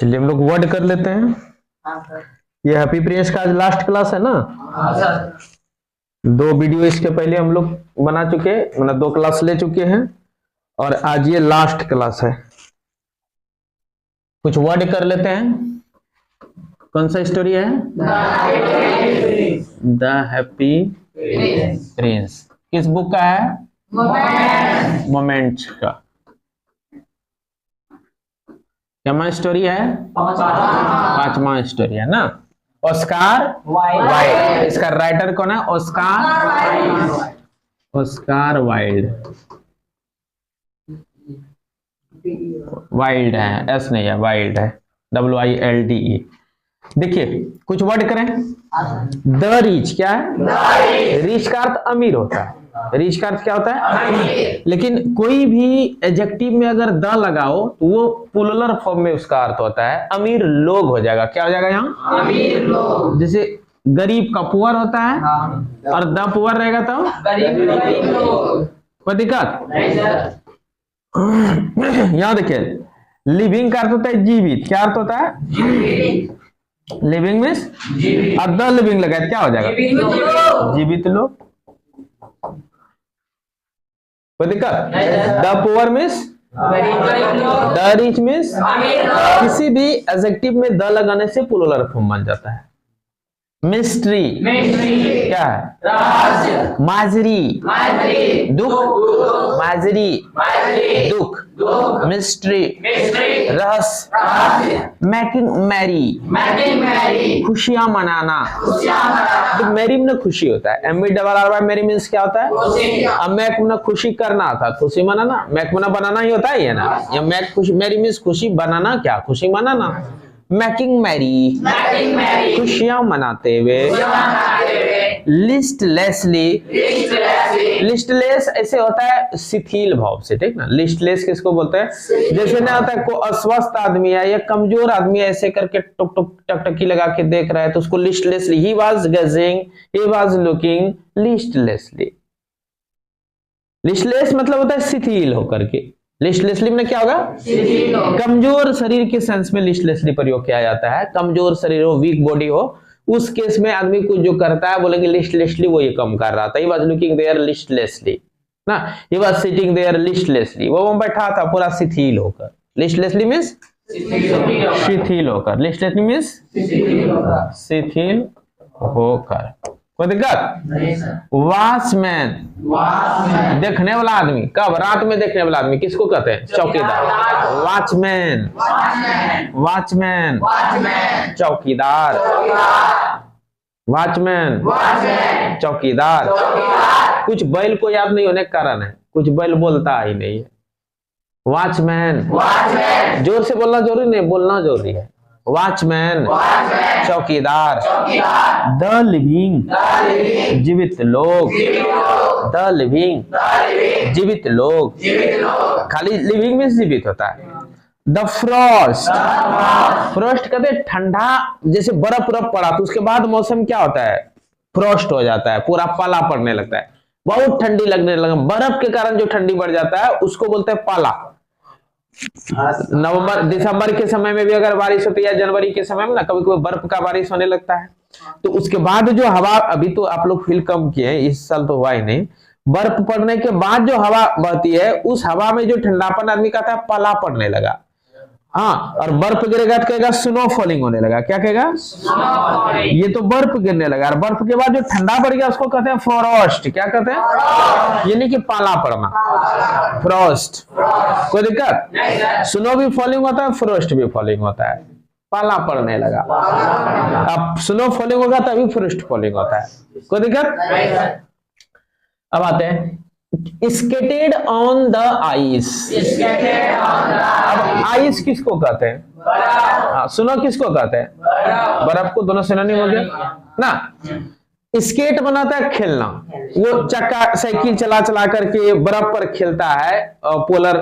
चलिए हम लोग वर्ड कर लेते हैं। ये हैप्पी प्रिंस का आज लास्ट क्लास है ना। दो वीडियो इसके पहले हम लोग बना चुके, मतलब 2 क्लास ले चुके हैं और आज ये लास्ट क्लास है। कुछ वर्ड कर लेते हैं। कौन सा स्टोरी है? The happy Prince. किस बुक का है? मोमेंट्स का। क्या स्टोरी है? 5वां स्टोरी है ना। Oscar wild. इसका राइटर कौन है? Oscar wild. वाइल्ड है, एस नहीं है, वाइल्ड है, WILDE। देखिए कुछ वर्ड करें। द रिच क्या है? रिच का अर्थ अमीर होता है। रिच का अर्थ क्या होता है? लेकिन कोई भी एडजेक्टिव में अगर द लगाओ तो वो प्लूरल फॉर्म में उसका अर्थ होता है अमीर लोग हो जाएगा। क्या हो जाएगा यहाँ? अमीर लोग। जैसे गरीब का पुअर होता है और द पुअर रहेगा तो गरीब लोग। कोई दिक्कत? यहाँ देखिए लिविंग का अर्थ होता है जीवित। क्या अर्थ होता है? लिविंग मीन्स, और द लिविंग लगाए क्या हो जाएगा? जीवित लोग। कोई दिक्कत? The poor means, the rich means. किसी भी एडजेक्टिव में द लगाने से प्लूरल फॉर्म बन जाता है। मिस्ट्री क्या है? रहस्य। माजरी दुख, माजरी दुख, मिस्ट्री रहस्य। मेकिंग मैरी खुशियां मनाना। तो मैरी में खुशी होता है, ME मैरी मीन्स क्या होता है? अब मैक में खुशी करना था, खुशी मनाना। मैक में बनाना ही होता है ना। या मैक खुशी, मैरी मीन्स खुशी, बनाना क्या? खुशी मनाना। मैकिंग मैरी खुशियां मनाते हुए। लिस्टलेसली, लिस्टलेस ऐसे होता है शिथिल भाव से, ठीक ना। लिस्टलेस किसको बोलते हैं? जैसे ना होता है को अस्वस्थ आदमी है या कमजोर आदमी ऐसे करके टुक टुक टकटकी लगा के देख रहा है तो उसको listlessly. He was gazing, he was looking listlessly. Listless मतलब होता है शिथिल होकर के। लिस्टलेसली में क्या होगा? कमजोर शरीर के सेंस में लिस्टलेसली प्रयोग किया जाता है। कमजोर शरीर हो, वीक बॉडी हो, उस केस में आदमी को जो करता है बोलेंगे लिस्टलेसली, वो ये कम कर रहा था। ही वाज लुकिंग देयर लिस्टलेसली ना। ही वाज सिटिंग देयर लिस्टलेसली, वो बैठा था पूरा शिथिल होकर। लिस्टलेसली मींस शिथिल होकर। लिस्टलेसली मींस शिथिल होकर। कोई दिक्कत? वॉचमैन देखने वाला आदमी। कब? रात में देखने वाला आदमी किसको कहते हैं? चौकीदार। वॉचमैन चौकीदार। वॉचमैन चौकीदार। कुछ बैल को याद नहीं होने का कारण है, कुछ बैल बोलता ही नहीं है। वॉचमैन जोर से बोलना जरूरी नहीं, बोलना जरूरी है। वॉचमैन चौकीदार। द लिविंग जीवित लोग। द लिविंग जीवित लोग। खाली लिविंग में जीवित होता है। द फ्रॉस्ट, फ्रॉस्ट कहते हैं ठंडा, जैसे बर्फ पड़ा तो उसके बाद मौसम क्या होता है? फ्रॉस्ट हो जाता है, पूरा पाला पड़ने लगता है, बहुत ठंडी लगने लगा। बर्फ के कारण जो ठंडी बढ़ जाता है उसको बोलते हैं पाला। नवंबर दिसंबर के समय में भी अगर बारिश होती है, जनवरी के समय में ना कभी कभी बर्फ का बारिश होने लगता है, तो उसके बाद जो हवा, अभी तो आप लोग फील कम किए हैं, इस साल तो हुआ ही नहीं, बर्फ पड़ने के बाद जो हवा बहती है उस हवा में जो ठंडापन आदमी कहता है पाला पड़ने लगा। हाँ, और बर्फ गिरेगा तो कहेगा स्नो फॉलिंग होने लगा। क्या कहेगा? ये तो बर्फ गिरने लगा, और बर्फ के बाद जो ठंडा पड़ गया उसको कहते हैं फ्रॉस्ट। क्या कहते हैं? ये नहीं कि पाला पड़ना, फ्रॉस्ट। कोई दिक्कत? स्नो भी फॉलिंग होता है, फ्रॉस्ट भी फॉलिंग होता है। पाला पड़ने लगा, अब स्नो फॉलिंग होगा तभी फ्रॉस्ट फॉलिंग होता है। कोई दिक्कत? अब आते हैं स्केटेड ऑन द आइस। अब आइस किसको कहते हैं? हाँ, सुनो किसको कहते हैं? बर्फ को। दोनों सिनोनिम हो गया ना। स्केट बनाता है खेलना, वो चक्का साइकिल चला चला करके बर्फ पर खेलता है। पोलर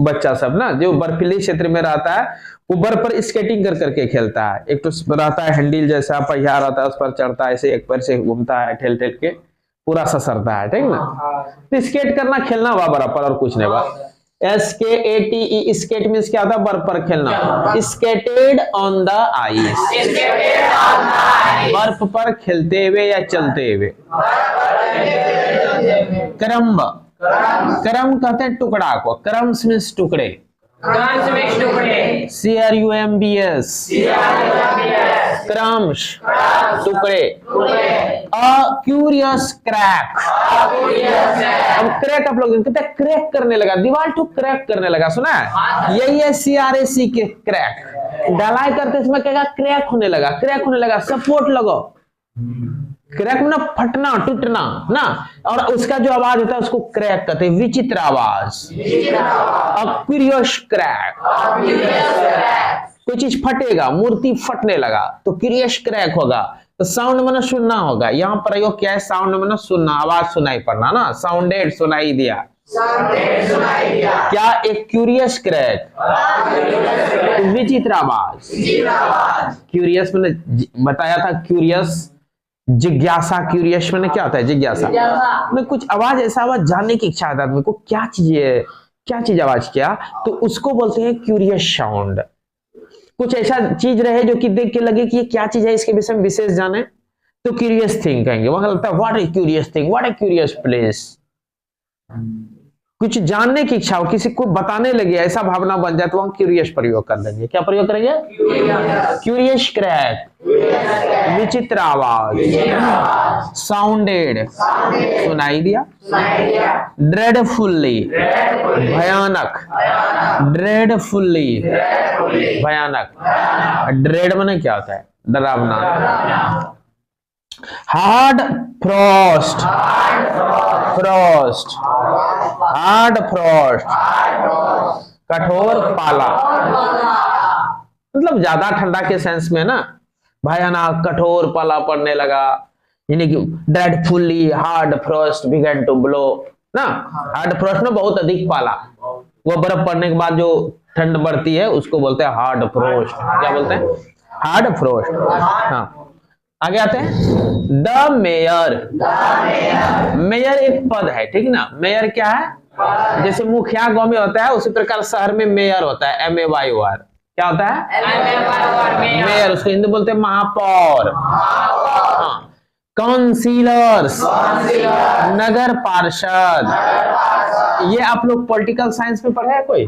बच्चा सब ना जो बर्फीले क्षेत्र में रहता है वो बर्फ पर स्केटिंग कर करके खेलता है। एक तो रहता है हैंडल जैसा पहिया रहता है, उस पर चढ़ता है, ऐसे एक पैर से घूमता है, ठेल के पूरा ससरता है, ठीक ना। तो स्केट करना खेलना हुआ बर्फ पर, और कुछ नहीं हुआ। SKATE, स्केट मीन्स क्या होता है? बर्फ पर खेलना। स्केटेड ऑन द आइस, बर्फ पर खेलते हुए या चलते हुए। क्रम्ब, क्रम कहते हैं टुकड़ा को, क्रम्स मीन्स टुकड़े। CRUMBS, क्रम्स टुकड़े। अ क्यूरियस क्रैक, अब क्रैक आप लोग कहते हैं क्रैक करने लगा, दीवार टू क्रैक करने लगा, सुना है? यही है CRAC के क्रैक। ढलाई करते समय कहेगा क्रैक होने लगा, क्रैक होने लगा, सपोर्ट लगो। क्रैक में फटना, टूटना ना, और उसका जो आवाज होता है उसको क्रैक कहते हैं, विचित्र आवाज। क्यूरियस क्रैक, कोई चीज फटेगा, मूर्ति फटने लगा तो क्यूरियस क्रैक होगा। तो साउंड में सुनना होगा, यहाँ प्रयोग क्या है? साउंड में सुनना, आवाज सुनाई पड़ना ना, साउंडेड सुनाई दिया। क्या? एक क्यूरियस क्रैक, विचित्र आवाज। क्यूरियस मैंने बताया था, क्यूरियस जिज्ञासा, क्यूरियस मैंने क्या होता है? जिज्ञासा में कुछ आवाज, ऐसा आवाज जानने की इच्छा होता है आदमी को, क्या चीज है, क्या चीज आवाज क्या, तो उसको बोलते हैं क्यूरियस साउंड। कुछ ऐसा चीज रहे जो कि देख के लगे कि ये क्या चीज है, इसके विषय में विशेष जाने, तो क्यूरियस थिंग कहेंगे। वहां लगता है what A curious thing, what A curious place. कुछ जानने की इच्छा हो, किसी को बताने लगे, ऐसा भावना बन जाए तो हम क्यूरियस प्रयोग कर लेंगे। क्या प्रयोग करेंगे? क्यूरियस क्रैक, विचित्र आवाज, साउंडेड सुनाई दिया, ड्रेडफुल्ली भयानक, ड्रेडफुल्ली भयानक। ड्रेड माने क्या होता है? डरावना। Hard Frost, Frost, hard Frost, कठोर पाला, मतलब ज्यादा ठंडा के सेंस में ना, भयानक कठोर पाला पड़ने लगा, यानी कि dreadfully hard frost began to blow ना। हार्ड फ्रॉस्ट में बहुत अधिक पाला, वो बर्फ पड़ने के बाद जो ठंड बढ़ती है उसको बोलते हैं हार्ड फ्रॉस्ट। क्या बोलते हैं? Hard Frost. हाँ, आगे आते हैं। द मेयर, मेयर एक पद है, ठीक ना। मेयर क्या है? जैसे मुखिया गांव में होता है, उसी प्रकार शहर में मेयर होता है, MAYOR। क्या होता है? मेयर। उसको हिंदी बोलते हैं महापौर। हाँ। काउंसिलर्स, नगर पार्षद। ये आप लोग पॉलिटिकल साइंस में पढ़े हैं कोई?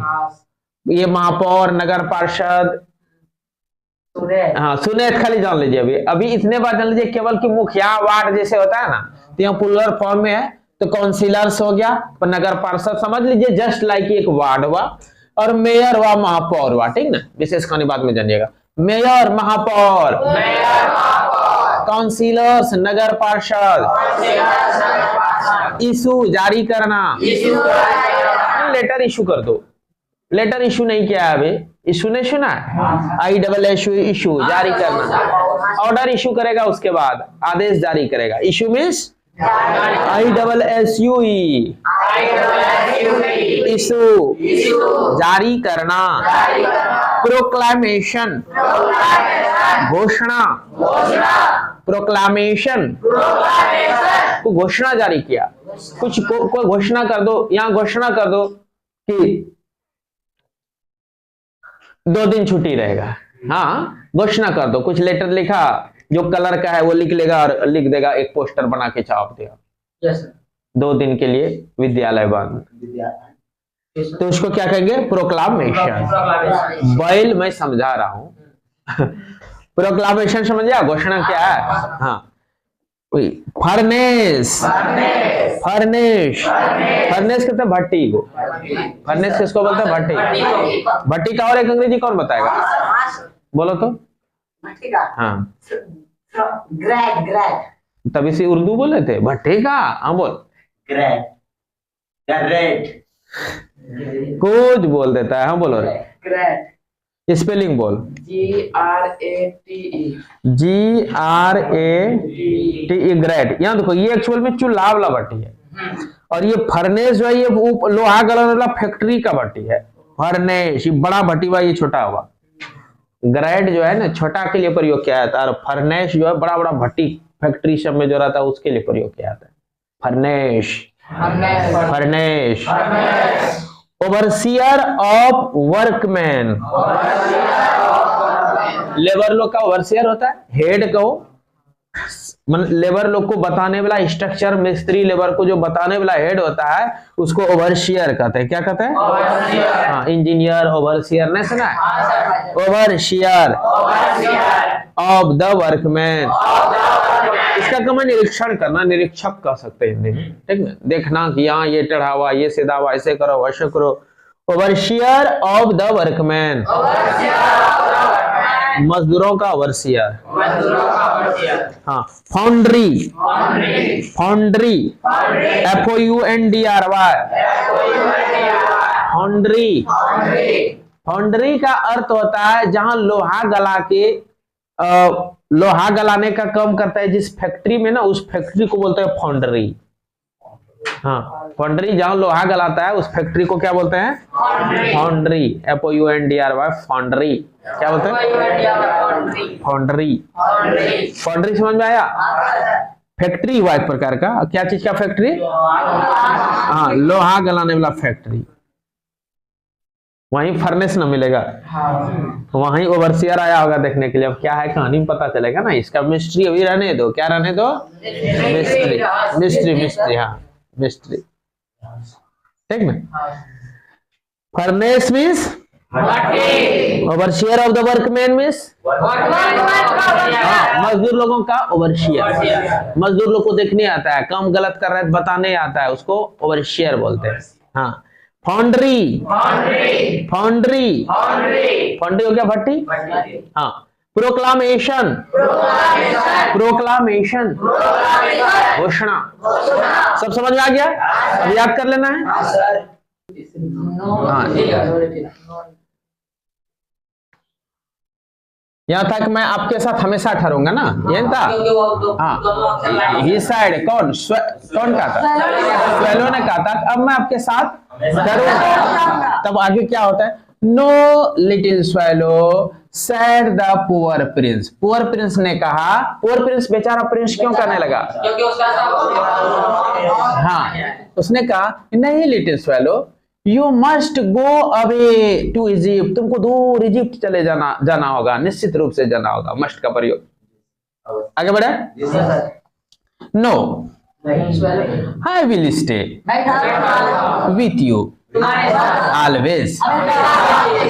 ये महापौर, नगर पार्षद, हाँ सुने, खाली जान लीजिए। अभी इतने बार जान लीजिए केवल कि मुखिया वार्ड जैसे होता है ना, तो यहाँ प्लूरल फॉर्म में है, तो काउंसिलर्स हो गया, पर नगर पार्षद समझ लीजिए जस्ट लाइक एक वार्ड हुआ, और मेयर हुआ, महापौर हुआ, ठीक ना। विशेष खानी बात में जानिएगा, मेयर महापौर, काउंसिलर्स नगर पार्षद, इशू जारी करना, लेटर इशू कर दो। लेटर इशू नहीं किया है अभी, इशू नहीं सुना है? ISSU इशू जारी करना, ऑर्डर इशू करेगा, उसके बाद आदेश जारी करेगा। इशू मीन्स ISSUE, इशू जारी करना। प्रोक्लामेशन घोषणा, प्रोक्लामेशन को घोषणा जारी किया, कुछ कोई घोषणा कर दो, यहाँ घोषणा कर दो कि 2 दिन छुट्टी रहेगा। हाँ, घोषणा कर दो। कुछ लेटर लिखा, जो कलर का है वो लिख लेगा और लिख देगा, एक पोस्टर बना के छाप देगा। yes, 2 दिन के लिए विद्यालय बंद, तो उसको क्या कहेंगे? प्रोक्लामेशन। बैल मैं समझा रहा हूं। प्रोक्लामेशन समझिए, घोषणा क्या है? हाँ, फर्नेस, फर्नेस, फर्नेस कहते हैं भट्टी को। फर्नेस किसको बोलते हैं? भट्टी। भट्टी का और एक अंग्रेजी कौन बताएगा? बोलो तो। हाँ, ग्रैट, ग्रैट। तभी से उर्दू बोले थे, भट्टी का। हाँ बोल। ग्रैट, ग्रैट, कुछ बोल देता है। हाँ बोलो रे। ग्रैट, स्पेलिंग बोल। GRATE, GRATE, great. यहाँ देखो, ये एक्चुअल में चूल्हा वाला भट्टी है, और ये फर्नेस जो है ये लोहा गलन वाला फैक्ट्री का भट्टी है। फर्नेस ये बड़ा भट्टी हुआ, ये छोटा हुआ। ग्रेट जो है ना, छोटा के लिए प्रयोग किया जाता है, और फर्नेस जो है बड़ा बड़ा भट्टी फैक्ट्री सब में जो रहता है उसके लिए प्रयोग किया जाता है। Furnace, furnace. Overseer of workman. Labour लोग का ओवरसियर होता है, हेड कहो, लेबर लोग को बताने वाला स्ट्रक्चर, मिस्त्री लेबर को जो बताने वाला हेड होता है उसको ओवरसियर कहते हैं। क्या कहते हैं? हाँ, इंजीनियर ओवरसियर, नहीं सुना है? Overseer of the workman. इसका कम निरीक्षण करना, निरीक्षक कह सकते हैं हिंदी में, ठीक है, देखना कि यहाँ ये टेढ़ा हुआ, ये सीधा हुआ, ऐसे करो वैसे करो। ओवरसियर ऑफ द वर्कमैन, मजदूरों का ओवरसियर। हाँ, foundry, foundry FOUNDRY, foundry. Foundry का अर्थ होता है जहां लोहा गला के लोहा गलाने का काम करता है जिस फैक्ट्री में ना, उस फैक्ट्री को बोलते हैं फाउंड्री। हाँ, फाउंड्री जहां लोहा गलाता है उस फैक्ट्री को क्या बोलते हैं? Foundry, FOUNDRY, foundry. क्या बोलते हैं? फाउंड्री। फाउंड्री समझ में आया? फैक्ट्री हुआ एक प्रकार का। क्या चीज का फैक्ट्री? हाँ, लोहा गलाने वाला फैक्ट्री। वहीं फर्नेस न मिलेगा, वहीं ओवरसियर आया होगा देखने के लिए। अब क्या है कहानी में पता चलेगा ना। इसका मिस्ट्री अभी रहने दो। क्या रहने दो? Mystery, mystery, mystery. हाँ, मिस्ट्री, ठीक ना। Furnace means overseer of the workman means मजदूर लोगों का ओवरसियर। मजदूर लोग को देखने आता है, काम गलत कर रहे हैं बताने आता है, उसको ओवरसियर बोलते हैं। हाँ, फाउंड्री, फाउंड्री, फाउंड्री हो गया भट्टी। हाँ, प्रोक्लामेशन, प्रोक्लामेशन, घोषणा। सब समझ में आ गया? अब याद कर लेना है। हाँ, यहाँ तक मैं आपके साथ हमेशा ठहरूंगा ना, ये था। हाँ, ही साइड कौन कौन कहा था? स्वेलो ने कहा था। अब मैं आपके साथ ठहरूंगा, तब आगे क्या होता है? Know little swallow sad the poor Prince. Poor Prince ने कहा, पुअर प्रिंस बेचारा प्रिंस क्यों करने लगा? हाँ, उसने कहा नहीं little swallow, you must go away to Egypt. तुमको दूर इजिप्ट चले जाना होगा, निश्चित रूप से जाना होगा। मस्ट का प्रयोग। आगे बढ़े। No, I will stay with you always,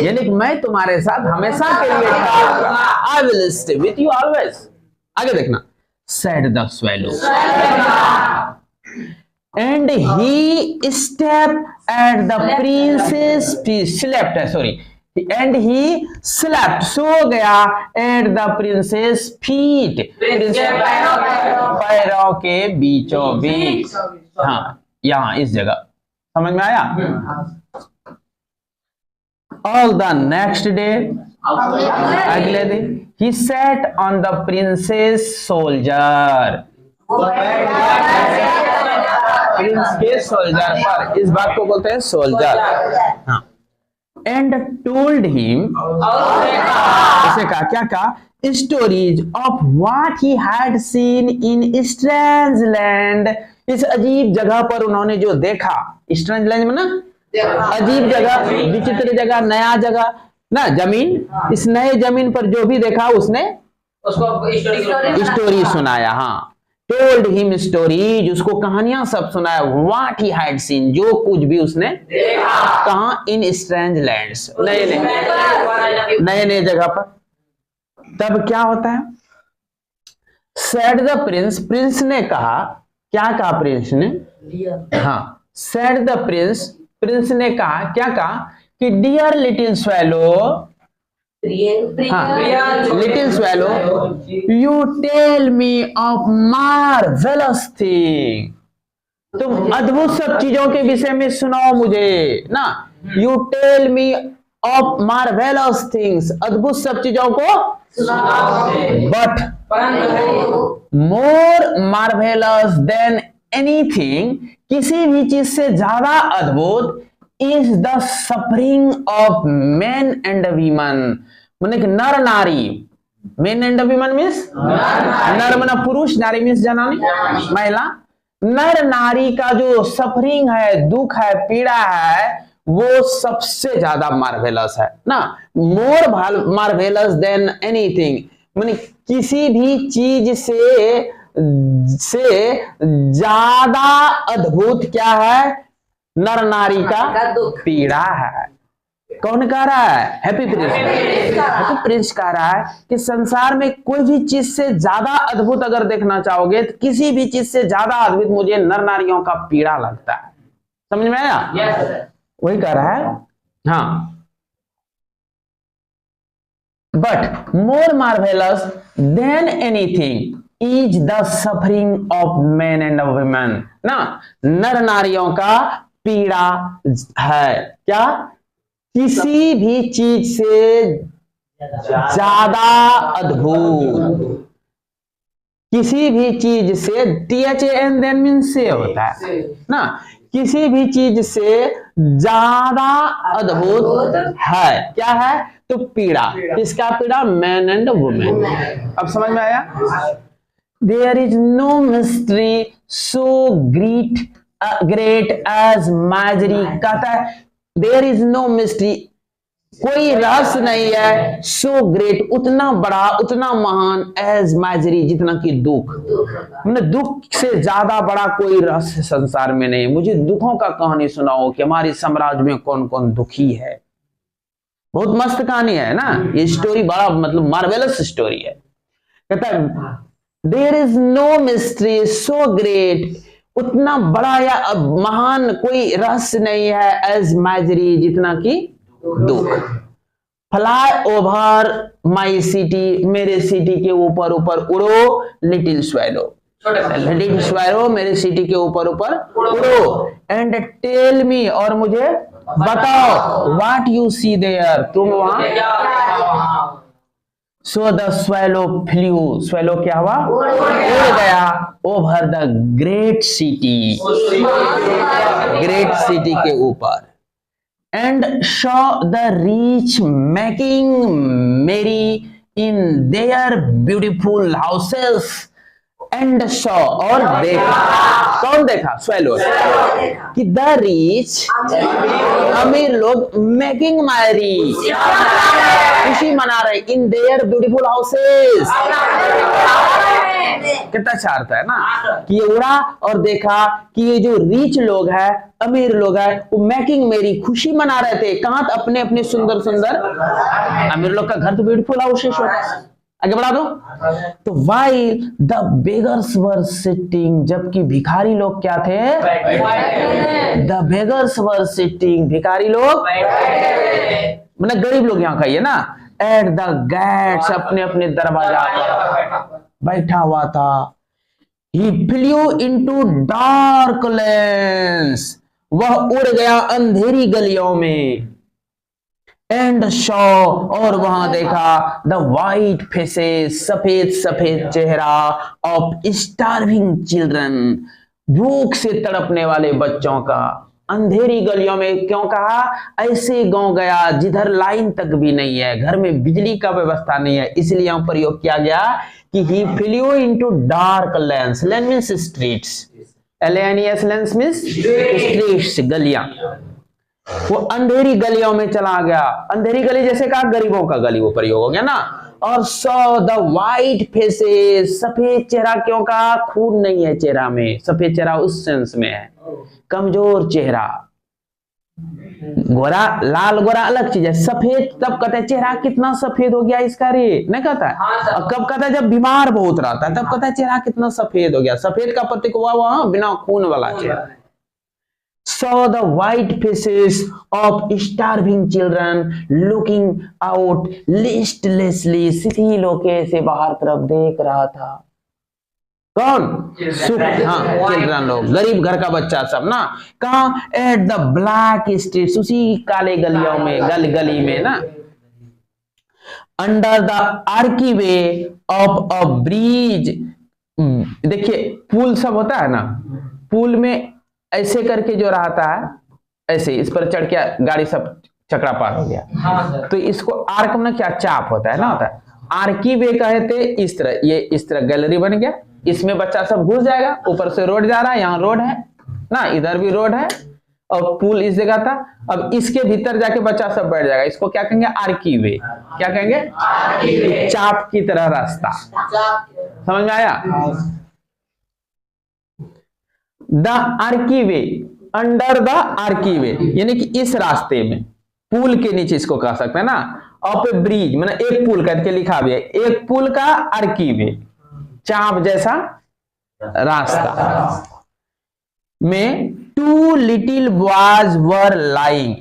यानी कि मैं तुम्हारे साथ हमेशा के लिए रहूंगा। I will stay with you always. आगे देखना। Said the swallow and he stepped at the prince's feet, slept, sorry, and he slept, सो गया at the prince's feet, पैरों के बीचों बीच। हाँ, यहाँ इस जगह समझ में आया? All the next day, अगले दिन, he sat on the prince's shoulder, Prince के सोल्जर पर। इस बात को बोलते हैं सोल्जर। हाँ, एंड टोल्ड हिम, इसे कहा, क्या कहा? Stories of what he had seen in strange land. इस अजीब जगह पर उन्होंने जो देखा, स्ट्रेंज लैंड में ना अजीब जगह, विचित्र जगह, नया जगह ना, जमीन। इस नए जमीन पर जो भी देखा उसने उसको स्टोरी सुनाया। हाँ, टोल्ड हिम स्टोरीज, उसको कहानियां सब सुनाया। व्हाट ही हैड सीन, जो कुछ भी उसने देखा। कहां? इन स्ट्रेंज लैंड्स, नए नए जगह पर। तब क्या होता है? सेड द प्रिंस, प्रिंस ने कहा। क्या कहा प्रिंस ने? हाँ, सेड द प्रिंस, प्रिंस ने कहा, क्या कहा? कि dear little swallow, little swallow, you tell me of marvellous thing. तुम अद्भुत सब चीजों के विषय में सुनाओ मुझे ना। You tell me of marvellous things, अद्भुत सब चीजों को। But more marvellous than anything, किसी भी चीज से ज्यादा अद्भुत, is the suffering of men and women. माने कि नर नारी, मेन एंड वीमन मीन्स नर मना पुरुष, नारी मीन्स जनानी, महिला। नर नारी का जो सफरिंग है, दुख है, पीड़ा है, वो सबसे ज्यादा मार्वेलस है ना, मोर मार्वेलस देन एनीथिंग, माने किसी भी चीज से ज्यादा अद्भुत क्या है, नर नारी का पीड़ा है। कौन कह रहा है? Happy Prince. हैप्पी प्रिंस कह रहा है कि संसार में कोई भी चीज से ज्यादा अद्भुत अगर देखना चाहोगे तो किसी भी चीज से ज्यादा अद्भुत मुझे नर नारियों का पीड़ा लगता है। समझ में आया? वही कह रहा है। हाँ, but more marvellous than anything is the suffering of man and women ना, नर नारियों का पीड़ा है क्या, किसी भी चीज से ज्यादा अद्भुत, किसी भी चीज से, THAN देन मीन से होता है ना, किसी भी चीज से ज्यादा अद्भुत है क्या है, तो पीड़ा। किसका पीड़ा? Man and women. अब समझ में आया? There is no mystery so great as misery, कहता है देयर इज नो मिस्ट्री, कोई रहस्य नहीं है, सो ग्रेट, उतना बड़ा उतना महान, एज माजरी, जितना कि दुख, मतलब दुख से ज्यादा बड़ा कोई रहस्य संसार में नहीं। मुझे दुखों का कहानी सुनाओ कि हमारे साम्राज्य में कौन कौन दुखी है। बहुत मस्त कहानी है ना ये स्टोरी, बड़ा मतलब मार्वेलस स्टोरी है। कहता है there is no mystery so great, उतना बड़ा या महान कोई रहस्य नहीं है, एज माजरी, जितना कि दुख। फ्लाई ओवर माई सिटी, मेरे सिटी के ऊपर ऊपर उड़ो, लिटिल स्वैलो, लिटिल स्वैलो मेरे सिटी के ऊपर ऊपर उड़ो, एंड टेल मी, और मुझे बताओ, व्हाट यू सी देयर, तुम वहां। So the swallow flu, swallow क्या हुआ? उड़ गया, over the great city, great city के ऊपर, and saw the rich making merry in their beautiful houses, and saw, और देखा, कौन देखा? swallow, कि the rich, अमीर लोग, making merry, खुशी मना रहे, in their beautiful houses, कितना अच्छा अर्थ है ना, कि ये उड़ा और देखा कि ये जो रिच लोग हैं, अमीर लोग हैं, वो मेकिंग मेरी, खुशी मना रहे थे। कहां? अपने अपने सुंदर सुंदर, अमीर लोग का घर तो ब्यूटीफुल हाउस होता है। आगे बढ़ा दो। तो while the beggars were sitting, जबकि भिखारी लोग क्या थे? the beggars were sitting, भिखारी लोग मतलब गरीब लोग यहाँ कहिए ना, at the gates, अपने अपने दरवाजा पर बैठा हुआ था। He flew into dark lanes, वह उड़ गया अंधेरी गलियों में। And saw, और वहां देखा, the white faces, सफेद सफेद चेहरा, of starving children, भूख से तड़पने वाले बच्चों का। अंधेरी गलियों में क्यों कहा? ऐसे गांव गया जिधर लाइन तक भी नहीं है, घर में बिजली का व्यवस्था नहीं है, इसलिए यहाँ प्रयोग किया गया कि he flew into dark lanes, lane means streets, LANES lanes means streets, गलियां। वो अंधेरी गलियों में चला गया। अंधेरी गली जैसे कहा गरीबों का गली, वो प्रयोग हो गया ना। और saw the white faces, सफेद चेहरा क्यों कहा? खून नहीं है चेहरा में, सफेद चेहरा उस सेंस में है, कमजोर चेहरा। गोरा लाल गोरा अलग चीज है, सफेद तब कहते हैं चेहरा कितना सफेद हो गया इसका, रे नहीं कहता है। और कब कहता है? जब बीमार बहुत रहता है तब कहता है चेहरा कितना सफेद हो गया। सफेद का प्रतीक हुआ वहां बिना खून वाला चेहरा। Saw the white faces of starving children looking out listlessly, शिथिलों के से बाहर तरफ देख रहा था। कौन? हाँ, चिल्ड्रन लोग, गरीब घर का बच्चा सब ना। कहा? एट द ब्लैक स्ट्रीट्स, उसी काले गलियों में, गली में ना। Under the Archie way of a bridge, देखिए पुल सब होता है ना, पुल में ऐसे करके जो रहता है, ऐसे इस पर चढ़ के गाड़ी सब चक्रा पार हो गया, तो इसको आर्क में क्या चाप होता है ना, होता है। आर्की वे कहते इस तरह, ये इस तरह गैलरी बन गया, इसमें बच्चा सब घुस जाएगा, ऊपर से रोड जा रहा है, यहाँ रोड है ना, इधर भी रोड है, और पुल इस जगह था। अब इसके भीतर जाके बच्चा सब बैठ जाएगा, इसको क्या कहेंगे? Archway. क्या कहेंगे? चाप की तरह रास्ता। समझ में आया? The archway, under the archway, यानी कि इस रास्ते में, पुल के नीचे इसको कह सकते हैं ना। अप ब्रिज मतलब एक पुल करके लिखा भी है, एक पुल का आर्की वे, चाप जैसा रास्ता में two little boys were lying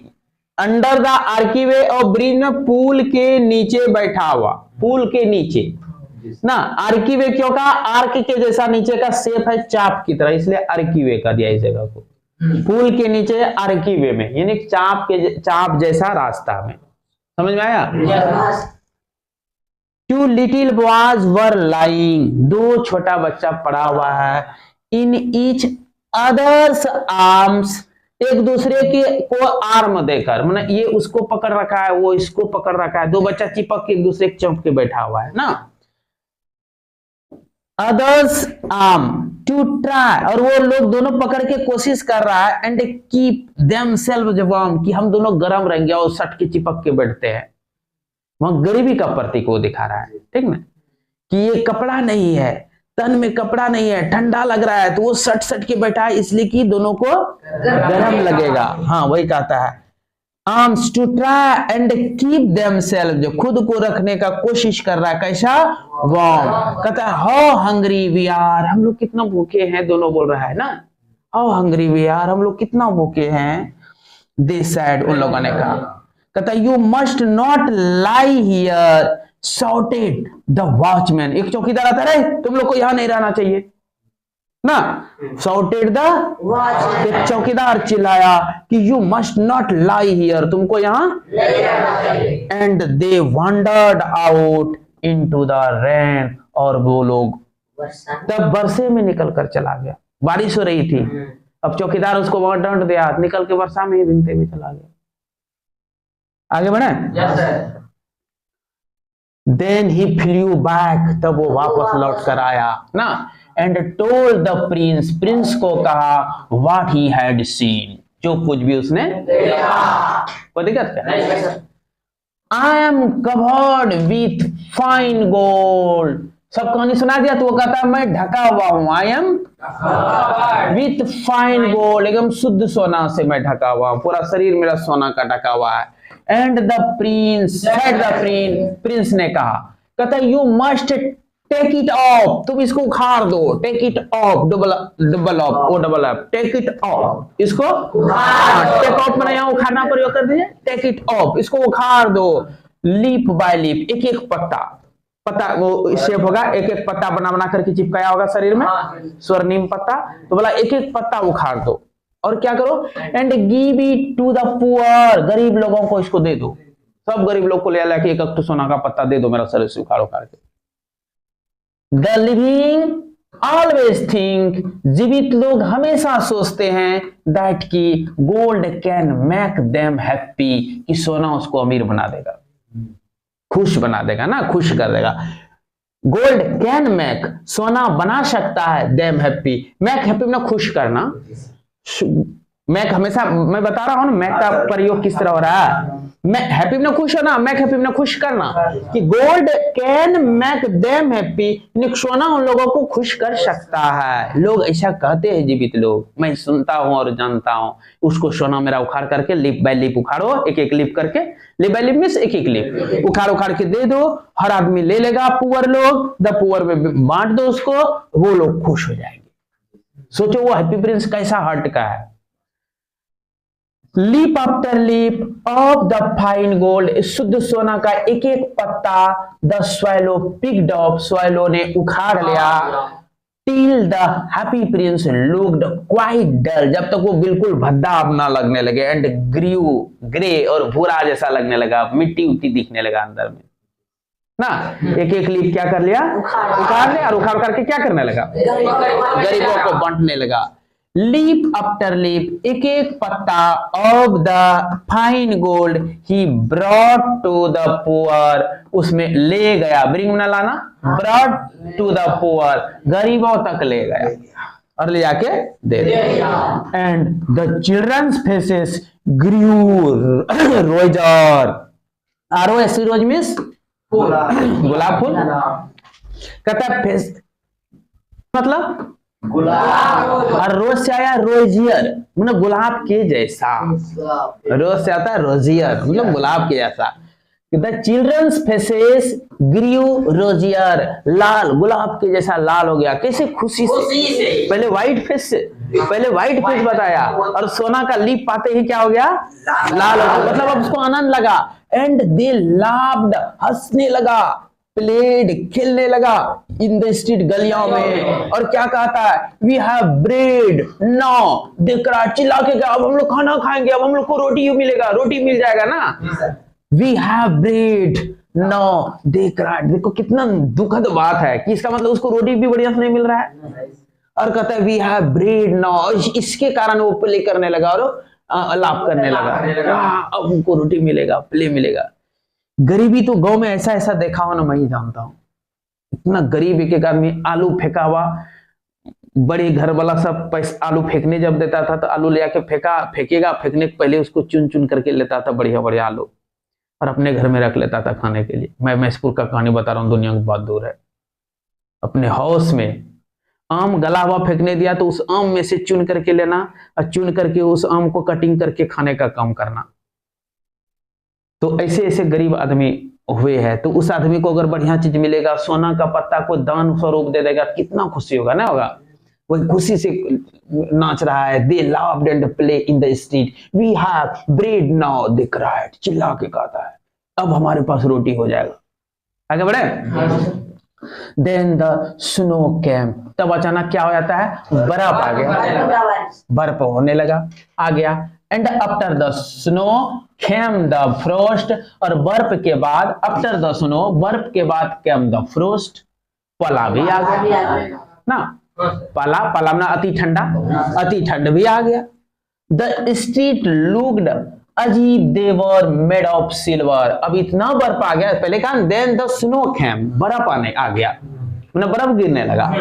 under the archway, और ब्रिज में पुल के नीचे बैठा हुआ, पुल के नीचे ना। आर्की वे क्यों कहा? आर्क के जैसा नीचे का शेप है चाप की तरह, इसलिए आर्की वे का दिया इस जगह को। पुल के नीचे आर्की वे में, यानी चाप जैसा रास्ता में। समझ में आया? Two little boys were lying, दो छोटा बच्चा पड़ा हुआ है। इन ईच अदर्स आर्म्स, एक दूसरे के को आर्म देकर, मतलब ये उसको पकड़ रखा है, वो इसको पकड़ रखा है, दो बच्चा चिपक के एक दूसरे के चौंक के बैठा हुआ है ना। अदर्स आर्म टू ट्राई, और वो लोग दोनों पकड़ के कोशिश कर रहा है, एंड कीप देमसेल्व्स वार्म, कि हम दोनों गर्म रहेंगे, और सट के चिपक के बैठते हैं। वहां गरीबी का प्रतीक वो दिखा रहा है, ठीक ना, कि ये कपड़ा नहीं है, तन में कपड़ा नहीं है, ठंडा लग रहा है, तो वो सट के बैठा है, इसलिए कि दोनों को गर्म लगेगा। हाँ, वही कहता है arms to try and keep themselves, जो खुद को रखने का कोशिश कर रहा है, कैसा? वार्म। कहता है हाउ हंग्री वी आर, हम लोग कितना भूखे हैं, दोनों बोल रहा है ना, हाउ हंग्री वी आर, हम लोग कितना भूखे हैं। दे सेड, उन लोगों ने कहा। कहता है you must not lie here shouted the watchman, एक चौकीदार आता है, तुम लोग को यहां नहीं रहना चाहिए ना। shouted the watchman, एक चौकीदार चिल्लाया कि you must not lie here, तुमको यहां नहीं रहना चाहिए। and they wandered out into the rain, और वो लोग तब वर्षे में निकल कर चला गया, बारिश हो रही थी। अब चौकीदार उसको वहां दंड दिया, निकल के वर्षा में ही भीगते हुए चला गया। आगे बढ़े? yes, sir. Then he flew back, तब वो वापस लौट कर आया ना, and told the prince, Prince को कहा what he had seen, जो कुछ भी उसने देखा। कोई दिक्कत क्या? I am covered with fine gold, सब कहानी सुना दिया तो वो कहता है मैं ढका हुआ हूं, I am with fine gold, एकदम शुद्ध सोना से मैं ढका हुआ हूं, पूरा शरीर मेरा सोना का ढका हुआ है। And the prince said, the prince ने कहा, कहता you must take it off, तुम इसको उखाड़ दो। Take it off, double F, O double F, take it off, इसको टेक ऑफ मैंने यहाँ उखाड़ना प्रयोग कर दीजिए, टेक इट ऑफ, इसको उखाड़ दो। लीप बाय लीप, एक एक पत्ता वो शेप होगा, एक एक पत्ता बना करके चिपकाया होगा शरीर में, स्वर्णिम पत्ता, तो बोला एक एक पत्ता उखाड़ दो, और क्या करो? And give it to the poor, गरीब लोगों को इसको दे दो, सब गरीब लोग को ले आके एक एक सोना का पत्ता दे दो, मेरा शरीर से उखाड़ के। द लिविंग ऑलवेज थिंक, जीवित लोग हमेशा सोचते हैं दैट की gold can make them happy, कि सोना उसको अमीर बना देगा, खुश बना देगा ना, खुश कर देगा। गोल्ड कैन मेक, सोना बना सकता है, देम हैप्पी, मेक हैप्पी ना खुश करना। मैक हमेशा मैं बता रहा हूं ना, मैक का प्रयोग किस तरह हो रहा है, मैं हैप्पी में खुश होना, मैक हैप्पी में खुश करना, कि gold can make them happy, सोना उन लोगों को खुश कर सकता है। लोग ऐसा कहते हैं जीवित लोग, मैं सुनता हूं और जानता हूं, उसको सोना मेरा उखाड़ करके लिप बाय लिप उखाड़ो, एक एक लिप करके, लिप बाय लिप में एक एक लिप उखाड़ के दे दो, हर आदमी ले लेगा, पुअर लोग, द पुअर में बांट दो उसको, वो लोग खुश हो जाएंगे। सोचो वो हैप्पी प्रिंस कैसा हार्ट का है। Leaf after leaf of the fine gold, शुद्ध सोना का एक एक पत्ता, the swallow picked up, swallow ने उखाड़ लिया, till the happy prince looked quite dull, जब तक वो बिल्कुल भद्दा अपना लगने लगे, एंड ग्रीव ग्रे, और भूरा जैसा लगने लगा, मिट्टी उट्टी दिखने लगा अंदर में ना। एक एक लीप क्या कर लिया, उखाड़ लिया, और उखाड़ करके क्या करने लगा, गरीबों को बांटने लगा। लीप आफ्टर लीप, एक एक पत्ता of the fine gold he brought to the poor, उसमें ले गया, ब्रिंग में लाना, ब्रॉट टू द पुअर, गरीबों तक ले गया। और ले जाके दे दिया। And the children's faces grew rosier, ROS rose means गुलाब फूल। कहता है फेस मतलब गुलाब, और रोज से आया रोजियर मतलब गुलाब के जैसा, रोज से आता है रोजियर मतलब गुलाब के जैसा। द चिल्ड्रंस फेसेस ग्रू रोजियर, लाल गुलाब के जैसा लाल हो गया। कैसे? खुशी से। पहले व्हाइट फेस बताया और सोना का लीप पाते ही क्या हो गया? लाल हो गया। मतलब अब उसको आनंद लगा। एंड दे लाफ्ड, हंसने लगा, प्लेड खेलने लगा इन द स्ट्रीट गलियों में। और क्या कहता है? वी हैव ब्रेड नाउ, देख रहा चिल्ला के गया, अब हम लोग खाना खाएंगे, अब हम लोग को रोटी मिलेगा, रोटी मिल जाएगा ना। वी हैव ब्रेड नाउ, देख रहा है। देखो कितना दुखद बात है कि इसका मतलब उसको रोटी भी बढ़िया से नहीं मिल रहा है। और कहता है वी हैव ब्रेड नाउ, इसके कारण वो प्ले करने लगा और लाभ करने लगा। अब हमको रोटी मिलेगा, प्ले मिलेगा। गरीबी तो गांव में ऐसा ऐसा देखा हो ना, मैं ही जानता हूं। इतना गरीब एक आदमी आलू फेंका हुआ, बड़े घर वाला सब पैसा आलू फेंकने जब देता था तो आलू ले आके फेंकेगा, फेंकने के पहले उसको चुन चुन करके लेता था बढ़िया बढ़िया आलू और अपने घर में रख लेता था खाने के लिए। मैं स्कूल का कहानी बता रहा हूँ, दुनिया की बात दूर है। अपने हाउस में आम गला हुआ फेंकने दिया तो उस आम में से चुन करके लेना और चुन करके उस आम को कटिंग करके खाने का काम करना। तो ऐसे ऐसे गरीब आदमी हुए हैं। तो उस आदमी को अगर बढ़िया चीज मिलेगा, सोना का पत्ता को दान स्वरूप दे देगा, कितना खुशी होगा ना होगा। वही खुशी से नाच रहा है। They laughed and play in the street, we have bread now, they cried, चिल्ला के कहता है अब हमारे पास रोटी हो जाएगा। आगे बढ़े। देन द स्नो केम, तब अचानक क्या हो जाता है? बर्फ आ गया, बर्फ होने लगा, आ गया। And after the snow came the frost, और बर्फ के बाद आफ्टर द स्नो, बर्फ के बाद केम द फ्रोस्ट, पला भी आ गया ना। पला ना अति ठंडा, अति ठंड भी आ गया। द स्ट्रीट लुक्ड अजीब, देवर मेड ऑफ सिल्वर, अब इतना बर्फ आ गया। पहले कहा देन द स्नो केम, बर्फ आने आ गया, मतलब बर्फ गिरने लगा।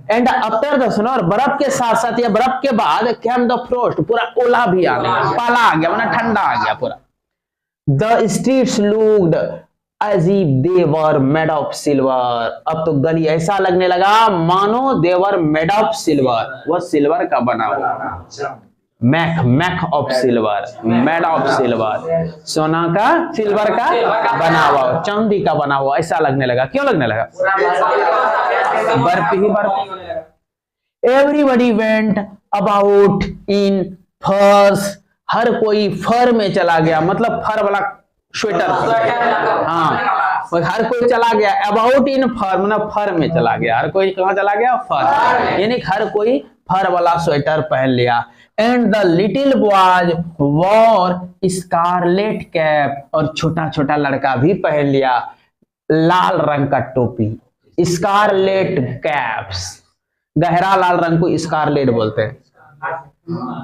एंड आफ्टर द स्नो, और बर्फ के साथ साथ या बर्फ के बाद केम द फ्रोस्ट, पूरा ओला भी आ गया, पाला आ गया, मतलब ठंडा आ गया पूरा। द स्ट्रीट्स लुक्ड अजीब, देवर मेड ऑफ सिल्वर, अब तो गली ऐसा लगने लगा मानो देवर मेड ऑफ सिल्वर, वह सिल्वर का बना हुआ। Make of silver, made of silver, सोना का सिल्वर का बना हुआ, चांदी का बना हुआ, ऐसा लगने लगा। क्यों लगने लगा? बर्फ ही बर्फ। एवरीबडी वेंट अबाउट इन फर्स, हर कोई फर में चला गया, मतलब फर वाला स्वेटर, हाँ हर कोई चला गया। अबाउट इन फर मतलब फर में चला गया, हर कोई कहाँ चला गया? फर, यानी हर कोई फर वाला स्वेटर पहन लिया। And the little boys wore scarlet cap, और छोटा छोटा लड़का भी पहन लिया लाल रंग का टोपी, स्कारलेट कैप्स। गहरा लाल रंग को स्कारलेट बोलते हैं।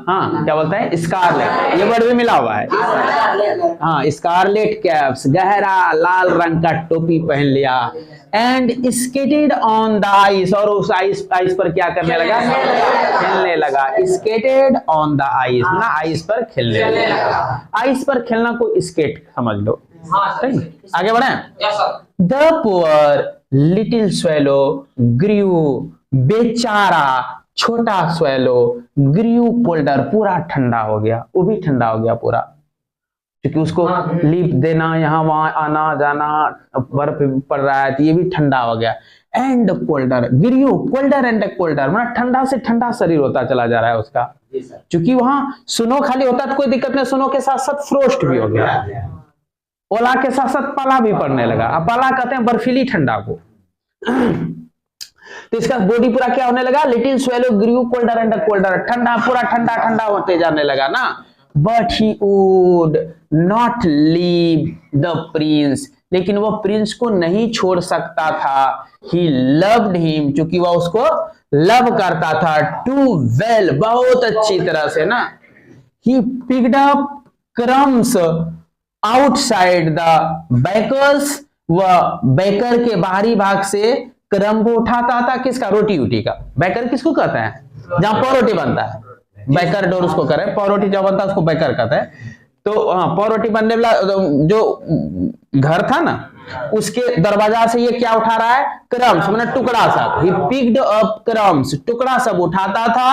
हाँ क्या बोलते हैं? स्कारलेट, ये वर्ड भी मिला हुआ है। हाँ स्कारलेट कैप्स, गहरा लाल रंग का टोपी पहन लिया। And skated on the ice, और उस आइस पर क्या करने लगा? खेलने लगा। स्केटेड ऑन द आइस ना, आइस पर खेलने लगा। आइस पर खेलना को स्केट समझ लो। आगे बढ़े। द पुअर लिटिल स्वेलो ग्रू, बेचारा छोटा स्वेलो ग्रू कोल्डर, पूरा ठंडा हो गया, वो भी ठंडा हो गया पूरा, क्योंकि उसको लीप देना, यहाँ वहां आना जाना, बर्फ पड़ रहा है तो ये भी ठंडा हो गया। And colder, grew colder and colder, मतलब ठंडा से ठंडा शरीर होता चला जा रहा है उसका, क्योंकि वहां स्नो खाली होता तो कोई दिक्कत नहीं, स्नो के साथ साथ फ्रोस्ट भी हो गया, ओला के साथ साथ पाला भी पड़ने लगा। अब पाला कहते हैं बर्फीली ठंडा को। तो इसका बॉडी पूरा क्या होने लगा? Little swallow grew colder and colder, ठंडा पूरा ठंडा ठंडा होते जाने लगा ना। But he would not leave the prince, लेकिन वो प्रिंस को नहीं छोड़ सकता था। ही लव्ड हिम, क्योंकि वह उसको लव करता था। टू वेल, बहुत अच्छी तरह से ना। He picked up crumbs outside the baker's, वह बेकर के बाहरी भाग से क्रम्ब उठाता था। किसका? रोटी उटी का। बेकर किसको कहते हैं? जहां पावरोटी बनता है, बैकर डोर उसको करे, पावरोटी जो बनता है उसको बैकर कहते हैं। तो हाँ, पावरोटी बनने वाला जो घर था ना, उसके दरवाजा से ये क्या उठा रहा है, क्रम्स, मतलब टुकड़ा सब। ही पिक्ड अप क्रम्स, टुकड़ा सब उठाता था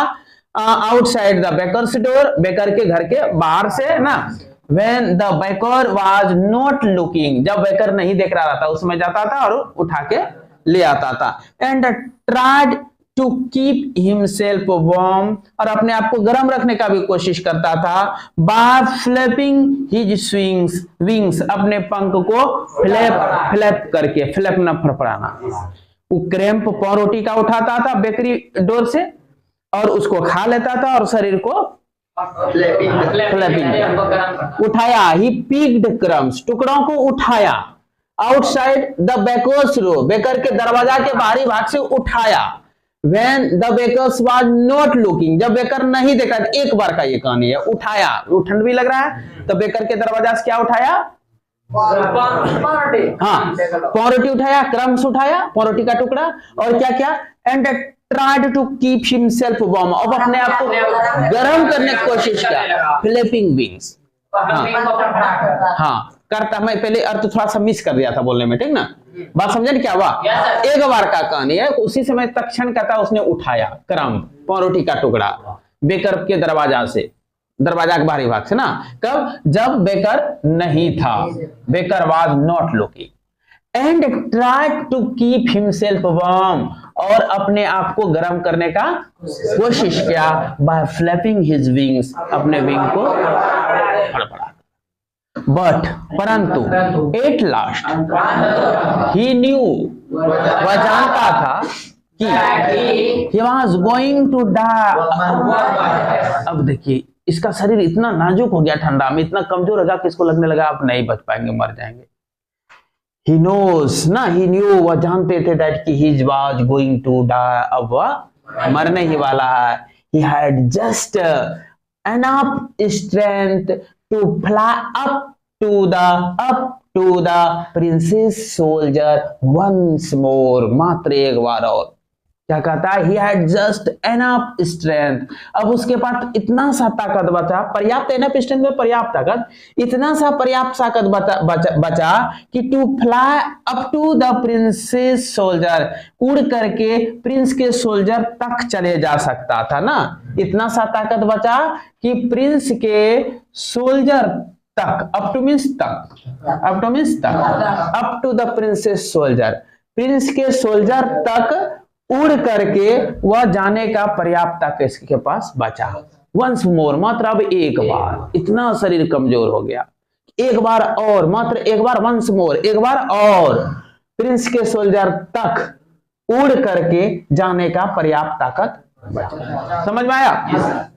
outside the baker's door, baker के घर के बाहर से ना। When the baker was not looking, जब बेकर नहीं देख रहा था उसमें जाता था और उठा के ले आता था। And tried to keep himself warm, और अपने आप को गर्म रखने का भी कोशिश करता था। By flapping his wings, अपने पंख को फ्लैप करके, फ्लैप न फड़फड़ाना। वो क्रैम्प पावरोटी का उठाता था बेकरी डोर से और उसको खा लेता था और शरीर को फ्लैपिंग उठाया। ही पिक्ड क्रम्स, टुकड़ों को उठाया। Outside the baker's door, baker के दरवाजा के बाहरी भाग से उठाया। When the bakers was not looking, जब बेकर नहीं देखा, एक बार का ये कहानी है। उठाया, ठंड भी लग रहा है तो बेकर के दरवाजा से क्या उठाया, हाँ पावरोटी उठाया, क्रम्स उठाया, पावरोटी का टुकड़ा, और क्या क्या, and tried to keep himself warm, अब अपने आप को गर्म करने की कोशिश किया। फ्लैपिंग विंग्स, हाँ करता, मैं पहले अर्थ थोड़ा सा मिस कर दिया था बोलने में, ठीक ना, बात समझे क्या हुआ। एक बार का कहानी है, उसी समय तक्षण कहता उसने उठाया क्रम, पावरोटी का टुकड़ा बेकर के दरवाजा से, दरवाजा के बाहरी भाग से ना। कब, जब बेकर नहीं था, baker was not looking, and tried to keep himself warm, और अपने आप को गर्म करने का कोशिश किया। बाय फ्लैपिंग हिज विंग्स, अपने विंग को फड़फड़ा। बट परंतु एट लास्ट ही न्यू, वह जानता था कि he was going to die। अब देखिए इसका शरीर इतना नाजुक हो गया, ठंडा में इतना कमजोर होगा कि इसको लगने लगा आप नहीं बच पाएंगे, मर जाएंगे। He knows ना, he knew, वह जानते थे that कि he was going to die, अब वह मरने ही वाला है। He had just enough strength to fly up to the princess soldier once more, मात्र एक बार और। क्या कहता है, he had just enough strength, अब उसके पास इतना सा ताकत बचा, पर्याप्त enough strength में पर्याप्त ताकत, इतना सा पर्याप्त ताकत बचा कि to fly up to the princess soldier, उड़ करके प्रिंस के सोल्जर तक चले जा सकता था ना। इतना सा ताकत बचा कि प्रिंस के सोल्जर तक, अप टू मींस तक, अप टू मींस तक, up to the prince's soldier, prince के सोल्जर तक उड़ करके वह जाने का पर्याप्त ताकत इसके पास बचा। वंस मोर, मात्र अब एक बार, इतना शरीर कमजोर हो गया, एक बार और, मात्र एक बार, वंस मोर, एक बार और, प्रिंस के सोल्जर तक उड़ करके जाने का पर्याप्त ताकत बचा। समझ में आया?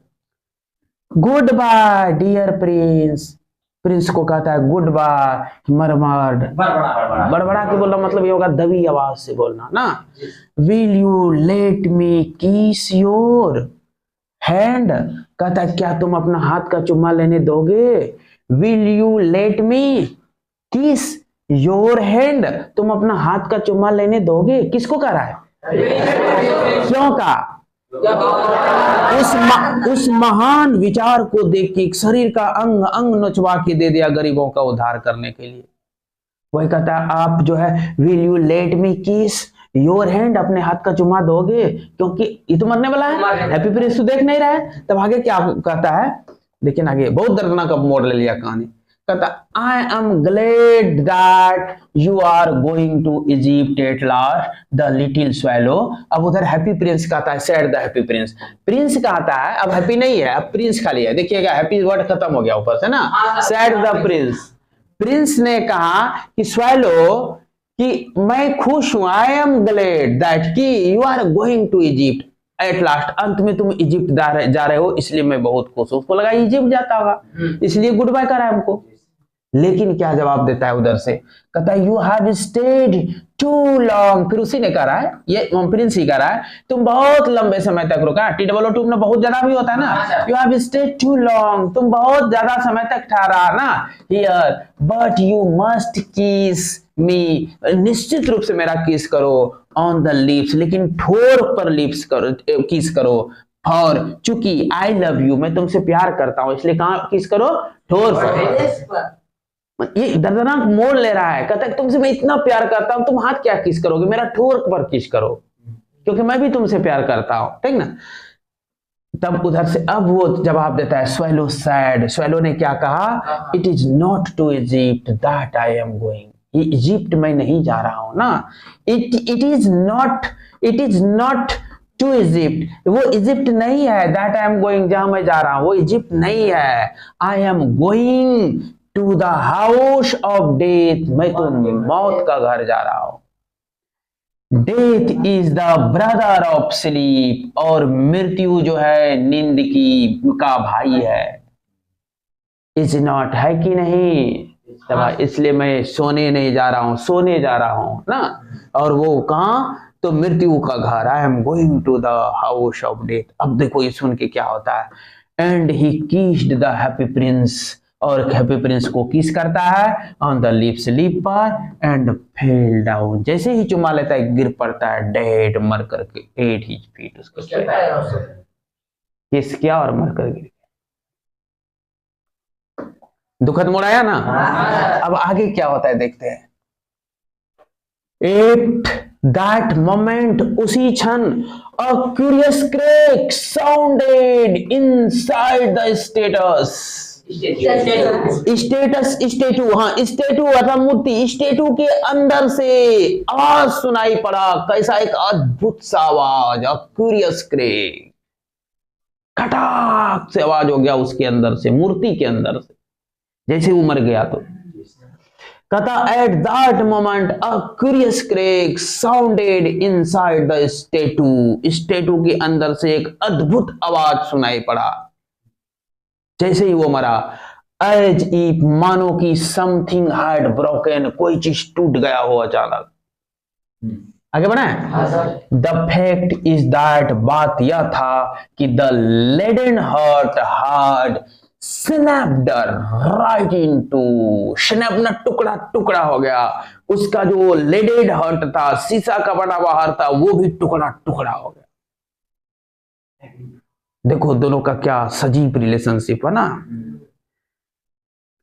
Goodbye dear prince, prince को कहता है गुड बाय, मरमर, बड़बड़ा के बोलना मतलब ये होगा दबी आवाज से बोलना ना। विल यू लेट मी किस योर हैंड, कहता है क्या तुम अपना हाथ का चुम्मा लेने दोगे। विल यू लेट मी किस योर हैंड, तुम अपना हाथ का चुम्मा लेने दोगे। किसको कह रहा है, क्यों कहा, उस महान विचार को देख के शरीर का अंग अंग नचवा के दे दिया गरीबों का उद्धार करने के लिए। वही कहता है आप जो है विल यू लेट मी किस योर हैंड, अपने हाथ का चुम्मा दोगे, क्योंकि ये तो मरने वाला है। हैप्पी प्रिंस तो देख नहीं रहा है। तब आगे क्या कहता है, लेकिन आगे बहुत दर्दनाक मोड़ ले लिया कहानी। कहता I am glad that you are going to Egypt at last the little swallow. अब उधर हैप्पी प्रिंस कहता है, said the happy prince, prince कहता है अब हैप्पी नहीं है, अब प्रिंस खाली है। देखिएगा हैप्पी वर्ड खत्म हो गया ऊपर से ना, सैड द प्रिंस। प्रिंस ने कहा कि स्वैलो कि मैं खुश हूं, आई एम ग्लेड दैट कि you are going to Egypt at last, अंत में तुम इजिप्ट जा रहे हो, इसलिए मैं बहुत खुश हूं। उसको लगा इजिप्ट जाता होगा, इसलिए गुड बाय करा है हमको। लेकिन क्या जवाब देता है उधर से, कहता है you have stayed too long, फिर उसी ने कहा है, ये प्रिंस ही कह रहा है, तुम बहुत लंबे समय तक रुका। TOO में बहुत ज्यादा भी होता है ना, you have stayed too long, तुम बहुत ज्यादा समय तक ठहरा ना हियर, बट यू मस्ट किस मी, निश्चित रूप से मेरा किस करो, ऑन द लिप्स, लेकिन ठोर पर लिप्स करो, किस करो, और चूंकि आई लव यू, मैं तुमसे प्यार करता हूं, इसलिए कहां किस करो, ठोर पर। ये दर्दनाक मोड़ ले रहा है, कहता है तुमसे मैं इतना प्यार करता हूं, तुम हाथ क्या किस करोगे, मेरा ठोर पर किस करो, क्योंकि मैं भी तुमसे प्यार करता हूं, ठीक ना। तब उधर से अब वो जवाब देता है, स्वेलो सैड, स्वेलो ने क्या कहा, it is not to Egypt that I am going, Egypt में नहीं जा रहा हूं ना, it is not to Egypt, वो इजिप्ट नहीं है, दैट आई एम गोइंग, जहां मैं जा रहा हूं वो इजिप्ट नहीं है, I am going to the house of death, मैं तो मौत का घर जा रहा हूं। Death is the brother of sleep, और मृत्यु जो है नींद की का भाई है, इज नॉट, है कि नहीं, इसलिए मैं सोने नहीं जा रहा हूं, सोने जा रहा हूं ना। और वो कहां, तो मृत्यु का घर, I am going to the house of death. अब देखो ये सुन के क्या होता है, and he kissed the happy prince, और हैप्पी प्रिंस को किस करता है ऑन द लिप्स, लिप पर, एंड फेल डाउन, जैसे ही चुमा लेता है गिर पड़ता है, डेड, मर करके, एट हिज फीट, उसको किस किया और मर कर गिर। दुखद मोड़ आया ना। अब आगे क्या होता है देखते हैं। एट दैट मोमेंट, उसी क्षण, a curious crack sounded inside the status, statue, हाँ स्टेटू अर्थात मूर्ति, स्टेटू के अंदर से आवाज सुनाई पड़ा, कैसा, एक अद्भुत सा आवाज, अ क्यूरियस क्रेक, खटाक से आवाज हो गया उसके अंदर से, मूर्ति के अंदर से, जैसे वो मर गया। तो कहता at that moment a curious crack sounded inside the statue, statue के अंदर से एक अद्भुत आवाज सुनाई पड़ा जैसे ही वो मरा, एज इफ, मानो कि समथिंग हैड ब्रोकन, कोई चीज टूट गया हो अचानक। आगे बढ़े। द फैक्ट इज दैट, बात यह था कि the leaden heart hard snapped right into, snap ना टुकड़ा टुकड़ा हो गया, उसका जो लेडेड हार्ट था, शीशा का बना हुआ हार्ट था, वो भी टुकड़ा टुकड़ा हो गया। देखो दोनों का क्या सजीव रिलेशनशिप है ना।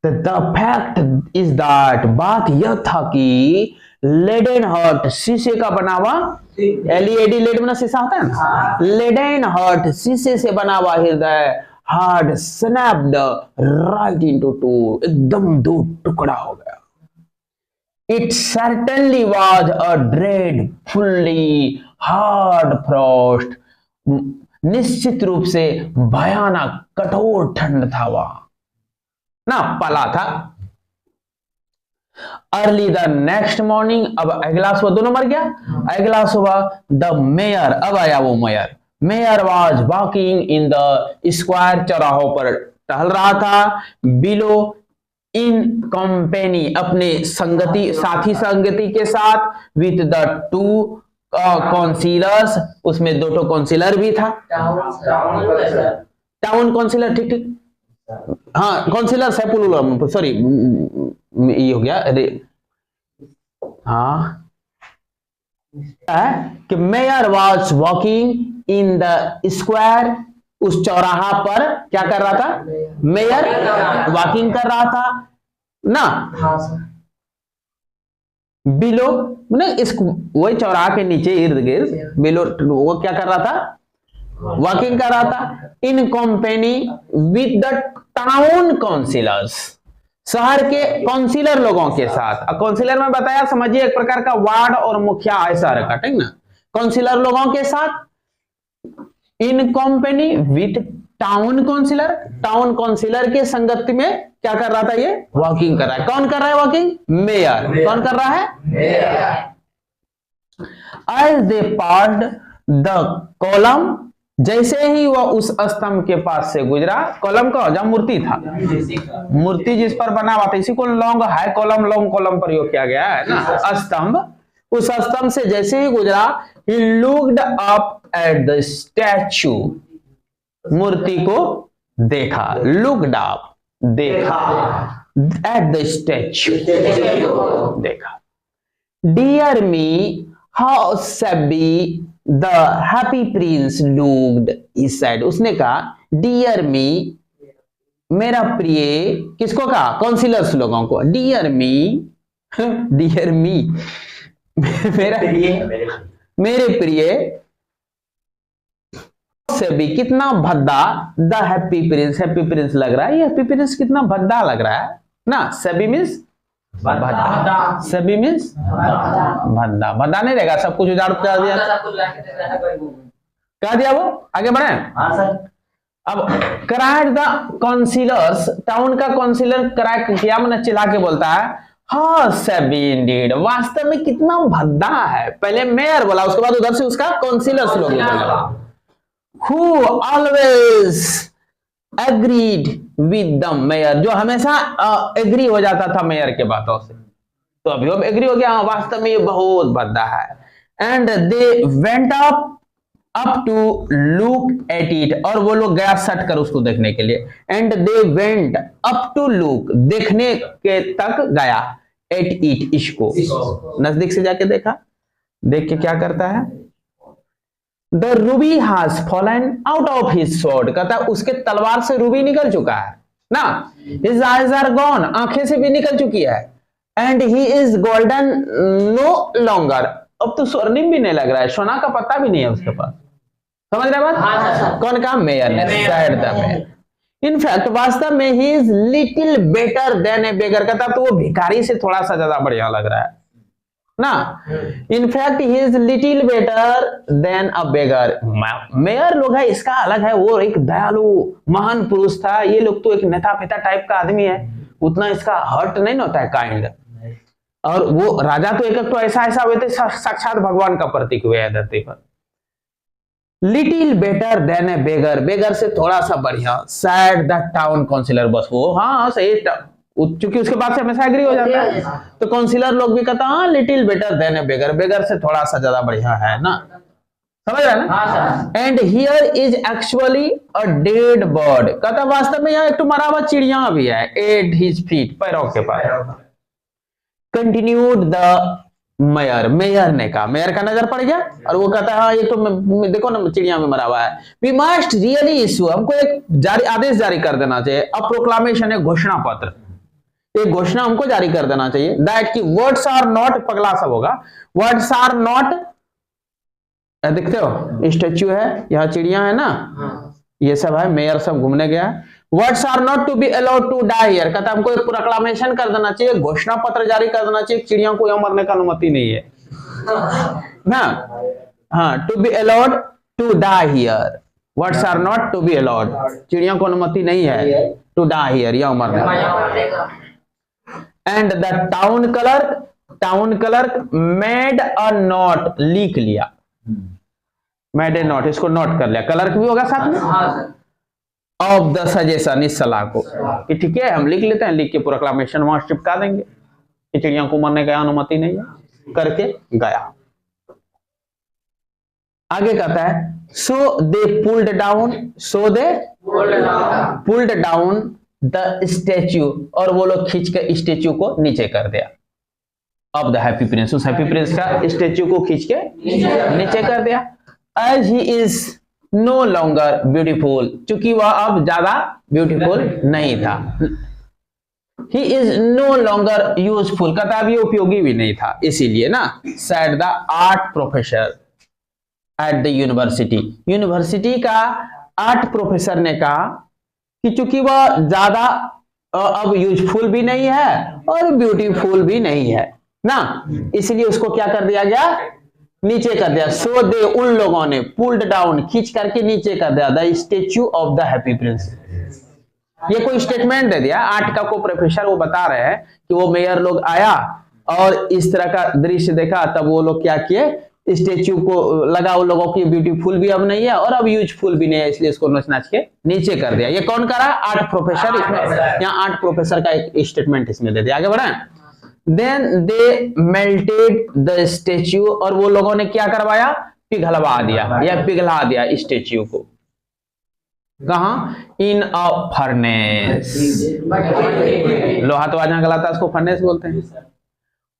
द फैक्ट इज दैट, बात यह था कि लेडन हार्ट, शीशे का बना हुआ, एलईडी लेड में शीशा होता है ना, लेडन हार्ट, शीशे से बना हुआ हृदय, heart snapped right into two, एकदम दो टुकड़ा हो गया। It certainly was a dreadfully hard frost, निश्चित रूप से भयानक कठोर ठंड था वह ना, पला था। अर्ली द नेक्स्ट मॉर्निंग, अब अगला सुबह, दोनों मर गया, अगला सुबह द मेयर, अब आया वो mayor, mayor was walking in the square, चौराहों पर टहल रहा था, बिलो इन कंपनी, अपने संगति, साथी संगति के साथ, विथ द टू काउंसिलर्स, उसमें दो ठो काउंसिलर भी था, टाउन काउंसिलर, ठीक ठीक, हाँ काउंसिलर सैपुल, सॉरी ये हो गया, अरे हाँ, कि mayor was walking in the square, उस चौराहा पर क्या कर रहा था, मेयर वॉकिंग कर रहा था ना, बिलो इस वही चौराहा के नीचे इर्द गिर्द, बिलो वो क्या कर रहा था, वॉकिंग कर रहा था, in company with the town councillors, शहर के काउंसिलर लोगों के साथ। काउंसिलर में बताया, समझिए एक प्रकार का वार्ड और मुखिया है शहर का, ठीक ना, काउंसिलर लोगों के साथ, in company with town councillor, town councillor के संगति में क्या कर रहा था, ये वॉकिंग कर रहा है। कौन कर रहा है वॉकिंग, मेयर, कौन कर रहा है, mayor. As they passed the column, जैसे ही वह उस स्तंभ के पास से गुजरा, कॉलम का जब मूर्ति था, मूर्ति जिस पर बना हुआ था, इसी को long high column, long column प्रयोग किया गया है ना, स्तंभ, उस स्तंभ से जैसे ही गुजरा, he looked up at the statue, मूर्ति को देखा, looked up, देखा, at the statue, देखा। Dear me, how shabby the happy prince looked is sad, उसने कहा डियर मी, मेरा प्रिय, किसको कहा? काउंसिलर्स लोगों को। डियर मी, डियर मी, मेरे प्रिय से भी कितना भद्दा, the happy Prince, happy Prince लग रहा है, ये हैप्पी प्रिंस कितना भद्दा लग रहा है ना। सभी मीन्स भद्दा, सभी मीन्स भद्दा, भद्दा नहीं रहेगा, सब कुछ उजाड़ कर दिया, कह दिया वो। आगे बढ़े। हाँ सर। अब क्राइड द काउंसिलर्स, टाउन का काउंसिलर क्राइक किया, मैंने चिल्ला के बोलता है, हाँ सभी इंडीड, वास्तव में कितना भद्दा है। पहले मेयर बोला, उसके बाद उधर से उसका काउंसिलर्स लोग बोला, who always agreed with the mayor, जो हमेशा एग्री हो जाता था मेयर के बातों से, तो अभी अब एग्री हो गया, हाँ वास्तव में ये बहुत भद्दा है। And they went up to look at it, और वो लोग गया सट कर उसको देखने के लिए। And they went up to look, देखने के तक गया, एट इट, इसको नजदीक से जाके देखा, देख के क्या करता है, the Ruby has fallen out of his sword, कहता उसके तलवार से रूबी निकल चुका है ना, हिज आइज आर गॉन, आंखें से भी निकल चुकी है, and he is golden no longer, अब तो स्वर्णिम भी नहीं लग रहा है, सोना का पत्ता भी नहीं है उसके पास। समझ रहे बात? हाँ, कौन कहा? मेयर ने, सैड द मेयर। इनफैक्ट वास्तव में he is little better than a beggar, कहता तो वो भिखारी से थोड़ा सा ज्यादा बढ़िया लग रहा है ना। In fact he is little better then a beggar. Mayor लोग है, इसका अलग है, वो एक दयालु महान पुरुष था, ये लोग तो एक नेता पिता टाइप का आदमी है, उतना इसका हर्ट नहीं होता है, काइंड। और वो राजा तो एक तो ऐसा ऐसा हुए थे, साक्षात भगवान का प्रतीक हुए है धरती पर। लिटिल बेटर देन ए बेगर, बेगर से थोड़ा सा बढ़िया। सैड द टाउन काउंसिलर, बस वो हाँ सही, चूंकि उसके बाद से हमेशा एग्री हो जाता है, तो काउंसिलर लोग भी कहता हाँ लिटिल बेटर देन ए बेगर, बेगर से थोड़ा सा ज्यादा बढ़िया है ना। समझ रहे ना? And here is actually a dead bird, कहता वास्तव में यहाँ एक तो मरा हुआ चिड़िया भी है, एट हिज फीट, पैरों के पास। कंटिन्यूड द मेयर, मेयर ने कहा, मेयर का नजर पड़ गया और वो कहता है हाँ ये तो देखो ना चिड़िया में मरा हुआ है। वी मस्ट रियली इश्यू, हमको एक जारी आदेश जारी कर देना चाहिए, अ प्रोक्लामेशन, एक घोषणा पत्र, एक घोषणा हमको जारी कर देना चाहिए, दैट की वर्ड्स आर नॉट, पगला सब होगा, वर्ड्स आर नॉट, देखते हो स्टेच्यू है, यहाँ चिड़िया है ना, ये सब है, मेयर सब घूमने गया। Words are not to be allowed to die here, कहता हमको एक प्रोक्लामेशन कर देना चाहिए, घोषणा पत्र जारी कर देना चाहिए, चिड़ियों को यहाँ मरने का अनुमति नहीं है ना। हाँ, to be allowed to die here, words are not to be allowed, चिड़ियों को अनुमति नहीं है टू डाई हियर, यहाँ मरने। And the town clerk made a note, लिख लिया, मेड ए नोट, इसको नोट कर लिया, क्लर्क भी होगा साथ में, ऑफ द सजेशन, इस सलाह को कि ठीक है हम लिख लेते हैं, लिख के प्रोक्लामेशन वहां चिपका देंगे कि चिड़िया को मरने का अनुमति नहीं है, करके गया। आगे कहता है so they pulled down, so they pulled down the statue, और वो लोग खींच के स्टैच्यू को नीचे कर दिया, ऑफ द हैप्पी प्रिंस, उस हैप्पी प्रिंस का स्टैच्यू को खींच के नीचे कर दिया। As he is no longer beautiful, चूंकि वह अब ज्यादा ब्यूटीफुल नहीं था, he is no longer useful, कहता अब ये उपयोगी भी नहीं था, इसीलिए ना। Said the art professor at the university, university का आर्ट प्रोफेसर ने कहा कि चूंकि वह ज्यादा अब यूजफुल भी नहीं है और ब्यूटीफुल भी नहीं है ना, इसलिए उसको क्या कर दिया गया, नीचे कर दिया। सो दे, उन लोगों ने, पुल्ड डाउन, खींच करके नीचे कर दिया, the statue of the happy Prince. ये कोई स्टेटमेंट दे दिया, आर्ट का को प्रोफेसर वो बता रहे हैं कि वो मेयर लोग आया और इस तरह का दृश्य देखा, तब वो लोग क्या किए, स्टेच्यू को लगा उन लोगों की ब्यूटीफुल भी अब नहीं है और अब यूजफुल भी नहीं है, इसलिए इसको नच नाच के नीचे कर दिया। ये कौन करा? Art professor. इसमें यहाँ आर्ट प्रोफेसर का एक स्टेटमेंट इसमें दे दिया। आगे बढ़े। Then they melted the statue, और वो लोगों ने क्या करवाया, पिघलवा दिया या पिघला दिया स्टेच्यू को। कहा? इन अ फर्नेस। लोहा तो आज गलाता है, उसको फर्नेस बोलते हैं।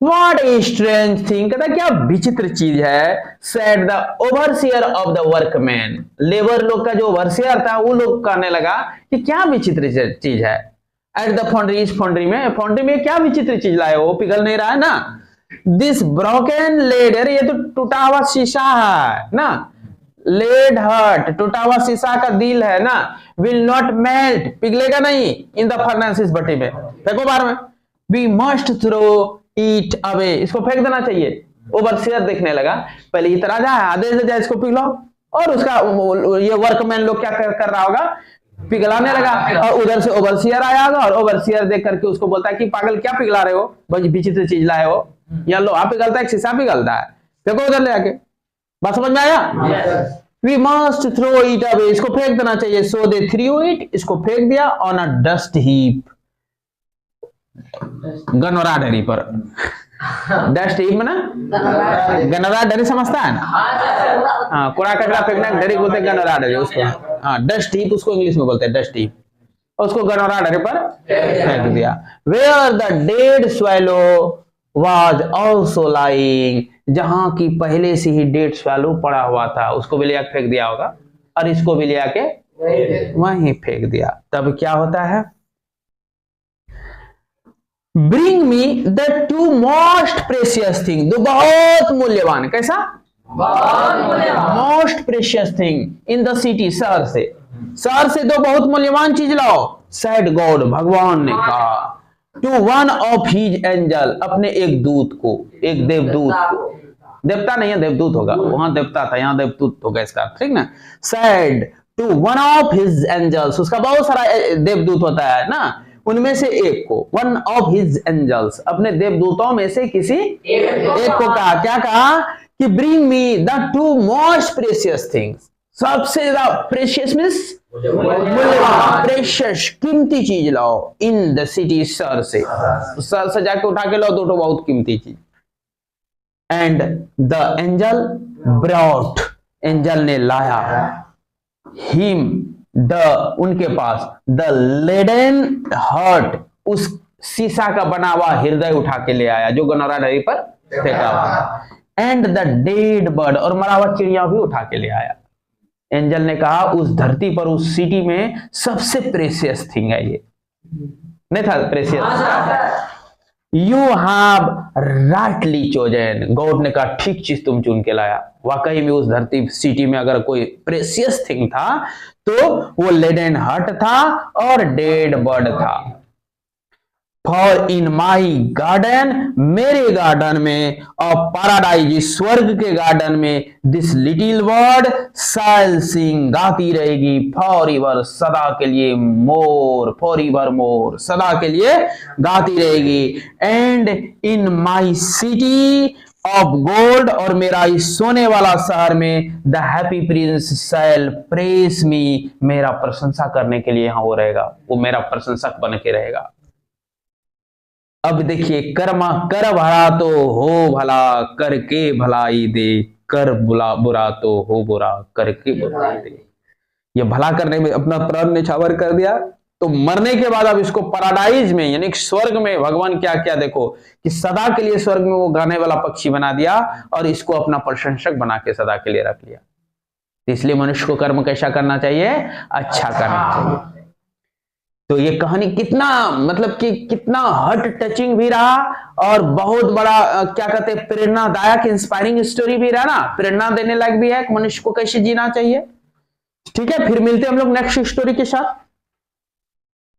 व्हाट ए स्ट्रेंज थिंग, कहता क्या विचित्र चीज है, said the overseer of the workman, labour लोग का जो ओवरसियर था वो लोग कहने लगा कि क्या विचित्र चीज है। एट द फाउंड्री, इस फाउंड्री में क्या विचित्र चीज लाए हो, पिघल नहीं रहा है ना। दिस ब्रोकन लेड, अरे ये तो टूटा हुआ शीशा है ना, लेड हर्ट, टूटा हुआ शीशा का दिल है ना, विल नॉट मेल्ट, पिघलेगा नहीं, इन द फर्नेस, इस भट्टी में, फेंको बाहर में। We must throw it away, इसको फेंक देना चाहिए। ओवरसियर देखने लगा, पहले ये राजा है, आदेश दे जाए इसको पिघलाओ, और उसका ये वर्कमैन लोग क्या कर रहा होगा, पिघलाने लगा, और उधर से ओवरसियर आया होगा, और ओवरसियर देख करके उसको बोलता है कि पागल क्या पिघला रहे हो, बड़ी विचित्र चीज लाए हो, या लोहा पिघलता है, शीशा पिघलता है, देखो उधर ले आके। बात समझ में आया? We must throw it away, इसको फेंक देना चाहिए। सो दे थ्रू इट, इसको फेंक दिया ऑन अ डस्ट हीप, गनोरा डरी पर। डस्ट हीप में ना, गनोरा डरी समझता है ना, हाँ, कूड़ा कचरा फेंकना डरी बोलते हैं, गनोरा डरी उसको, हाँ, डस्ट हीप उसको इंग्लिश में बोलते हैं, डस्ट हीप, उसको गनोरा डरी पर फेंक दिया। Where the dead swallow was also lying, जहां की पहले से ही डेड स्वेलो पड़ा हुआ था, उसको भी ले आके फेंक दिया होगा, और इसको भी ले आके वहीं फेंक दिया। तब क्या होता है, bring me the two most precious thing, दो बहुत मूल्यवान, कैसा most precious thing in the city, शहर से दो बहुत मूल्यवान चीज लाओ। सैड गॉड, भगवान ने कहा, to one of his angel, अपने एक दूत को, एक देवदूत को, देवता नहीं है देवदूत होगा, वहां देवता था यहाँ देवदूत होगा इसका, ठीक ना। Said to one of his angels, उसका बहुत सारा देवदूत होता है ना, उनमें से एक को, वन ऑफ हिज एंजल्स, अपने देवदूतों में से किसी एक को कहा, क्या कहा कि bring me the two most precious things, सबसे ज्यादा प्रेशियस मींस मूल्यवान, प्रेशियस कीमती चीज लाओ, इन द सिटी, शहर से जाके उठा के लाओ दो बहुत कीमती चीज। And the angel brought, angel ने लाया, हिम द, उनके पास, द लेडन हार्ट, उस शीशा का बना हुआ हृदय उठा के ले आया जो गनोरा नदी पर फेंका हुआ, एंड द डेड बर्ड, और मरा हुआ चिड़िया भी उठा के ले आया। एंजल ने कहा उस धरती पर, उस सिटी में सबसे प्रेशियस थिंग है ये, नहीं था precious, you have rightly chosen, God ने कहा ठीक चीज तुम चुन के लाया। वाकई में उस धरती सिटी में अगर कोई प्रेशियस थिंग था तो वो लेडन हर्ट था और डेड बर्ड था। फॉर इन माई गार्डन, मेरे गार्डन में, और पैराडाइज, स्वर्ग के गार्डन में, दिस लिटिल बर्ड शैल सिंग, गाती रहेगी, फॉर एवर, सदा के लिए, मोर, फॉर एवर मोर, सदा के लिए गाती रहेगी। And in my city of gold, और मेरा इस सोने वाला शहर में, the happy prince shall praise me, मेरा प्रशंसा करने के लिए यहाँ वो रहेगा, वो मेरा प्रशंसक बन के रहेगा। अब देखिए, कर्मा कर भला तो हो भला, करके भलाई दे, कर बुरा तो हो बुरा, करके बुराई दे। ये भला करने में अपना प्राण न्यौछावर कर दिया, तो मरने के बाद अब इसको पैराडाइज में, यानी स्वर्ग में भगवान क्या क्या, देखो कि सदा के लिए स्वर्ग में वो गाने वाला पक्षी बना दिया और इसको अपना प्रशंसक बना के सदा के लिए रख लिया। इसलिए मनुष्य को कर्म कैसा करना चाहिए, अच्छा करना चाहिए। तो ये कहानी कितना, मतलब कि कितना हार्ट टचिंग भी रहा और बहुत बड़ा क्या कहते हैं, प्रेरणादायक, इंस्पायरिंग स्टोरी भी रहा ना, प्रेरणा देने लायक भी है मनुष्य को कैसे जीना चाहिए। ठीक है, फिर मिलते हैं हम लोग नेक्स्ट स्टोरी के साथ।